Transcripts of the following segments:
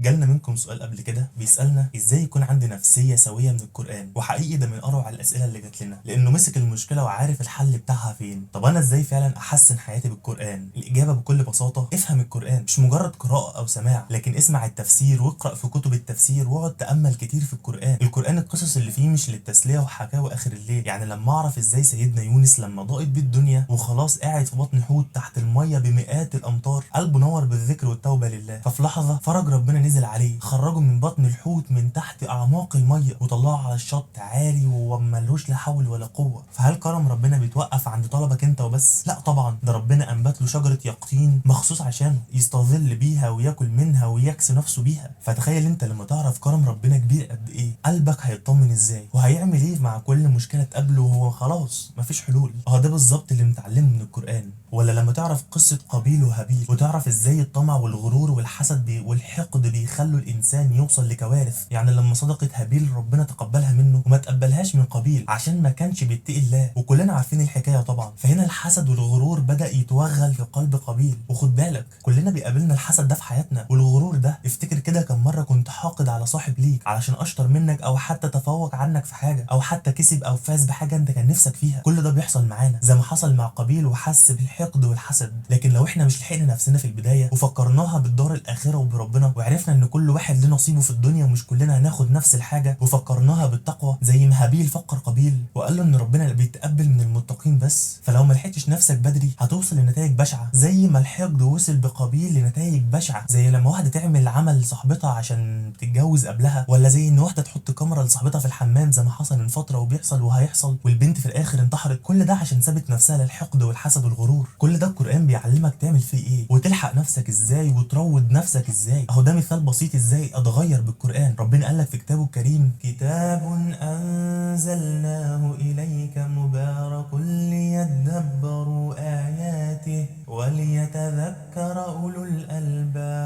جالنا منكم سؤال قبل كده بيسألنا ازاي يكون عندي نفسية سوية من القرآن، وحقيقي ده من اروع الاسئلة اللي جات لنا لانه مسك المشكلة وعارف الحل بتاعها فين. طب انا ازاي فعلا احسن حياتي بالقرآن؟ الاجابة بكل بساطة افهم القرآن، مش مجرد قراءة او سماع، لكن اسمع التفسير واقرأ في كتب التفسير واقعد تأمل كتير في القرآن. القرآن القصص اللي فيه مش للتسلية وحكاوي اخر الليل. يعني لما اعرف ازاي سيدنا يونس لما ضاقت بيه الدنيا وخلاص قاعد في بطن حوت تحت المية بمئات الامتار، قلبه نور بالذكر والتوبة لله، ففي لحظة فرج ربنا نزل عليه، خرجه من بطن الحوت من تحت اعماق الميه وطلعه على الشط عالي وهو ملوش لا حول ولا قوه. فهل كرم ربنا بيتوقف عند طلبك انت وبس؟ لا طبعا، ده ربنا انبت له شجره يقطين مخصوص عشانه يستظل بيها وياكل منها ويكسي نفسه بيها. فتخيل انت لما تعرف كرم ربنا كبير قد ايه، قلبك هيطمن ازاي وهيعمل ايه مع كل مشكله تقابله وهو خلاص مفيش حلول. ده بالظبط اللي متعلمه من القران. ولا لما تعرف قصه قابيل وهابيل وتعرف ازاي الطمع والغرور والحسد والحقد بيخلوا الانسان يوصل لكوارث. يعني لما صدقة هابيل ربنا تقبلها منه وما تقبلهاش من قابيل عشان ما كانش بيتقي الله، وكلنا عارفين الحكايه طبعا. فهنا الحسد والغرور بدأ يتوغل في قلب قابيل. وخد بالك كلنا بيقابلنا الحسد ده في حياتنا والغرور ده. افتكر كده كم مره كنت حاقد على صاحب ليك علشان اشطر منك او حتى تفوق عنك في حاجه او حتى كسب او فاز بحاجه انت كان نفسك فيها. كل ده بيحصل معانا زي ما حصل مع قابيل وحس بالحقد والحسد. لكن لو احنا مش لحقنا نفسنا في البدايه وفكرناها بالدار الاخره وبربنا، وعرفنا ان كل واحد له نصيبه في الدنيا ومش كلنا هناخد نفس الحاجه، وفكرناها بالتقوى زي ما هابيل فكر قابيل وقال له ان ربنا بيتقبل من المتقين بس، فلو ما لحقتش نفسك بدري هتوصل لنتائج بشعه زي ما الحقد وصل بقابيل لنتائج بشعه. زي لما واحده تعمل عمل لصاحبتها عشان تتجوز قبلها، ولا زي ان واحده تحط كاميرا لصاحبتها في الحمام زي ما حصل من فتره وبيحصل وهيحصل والبنت في الاخر انتحرت. كل ده عشان سابت نفسها للحقد والحسد والغرور. كل ده القران بيعلمك تعمل فيه ايه وتلحق نفسك ازاي وتروض نفسك ازاي. ده مثال بسيط ازاي اتغير بالقران. ربنا قال لك في كتابه الكريم: كتاب انزلناه اليك مبارك ليدبروا اياته وليتذكر اولو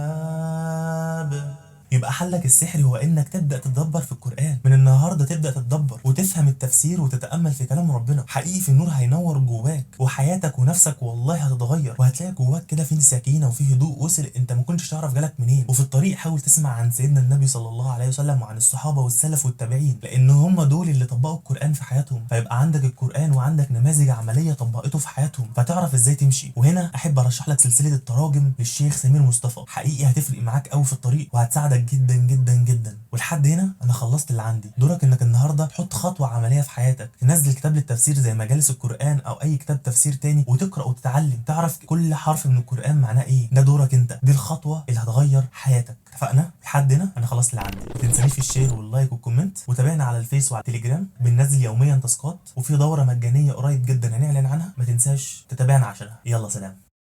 الالباب. يبقى حلك السحري هو انك تبدا تتدبر في القران. من النهارده تبدا تتدبر وتفهم التفسير وتتامل في كلام ربنا. حقيقي في النور هينور جواك وحياتك ونفسك والله هتتغير، وهتلاقي جواك كده في سكينه وفي هدوء وصل انت ما كنتش تعرف جالك منين. وفي الطريق حاول تسمع عن سيدنا النبي صلى الله عليه وسلم وعن الصحابه والسلف والتابعين، لان هم دول اللي طبقوا القران في حياتهم. فيبقى عندك القران وعندك نماذج عمليه طبقته في حياتهم فتعرف ازاي تمشي. وهنا احب ارشح لك سلسله التراجم للشيخ سمير مصطفى. حقيقي هتفرق معاك قوي في الطريق وهتساعدك جدا جدا جدا. ولحد هنا انا خلصت اللي عندي. دورك انك النهارده تحط خطوه عمليه في حياتك، تنزل كتاب للتفسير زي مجالس القران او اي كتاب تفسير تاني وتقرا وتتعلم، تعرف كل حرف من القران معناه ايه. ده دورك انت، دي الخطوه اللي هتغير حياتك. اتفقنا؟ لحد هنا انا خلصت اللي عندي. ما تنسانيش في الشير واللايك والكومنت، وتابعنا على الفيس وعلى التليجرام، بننزل يوميا تاسكات وفي دوره مجانيه قريب جدا هنعلن عنها، ما تنساش تتابعنا عشانها. يلا سلام.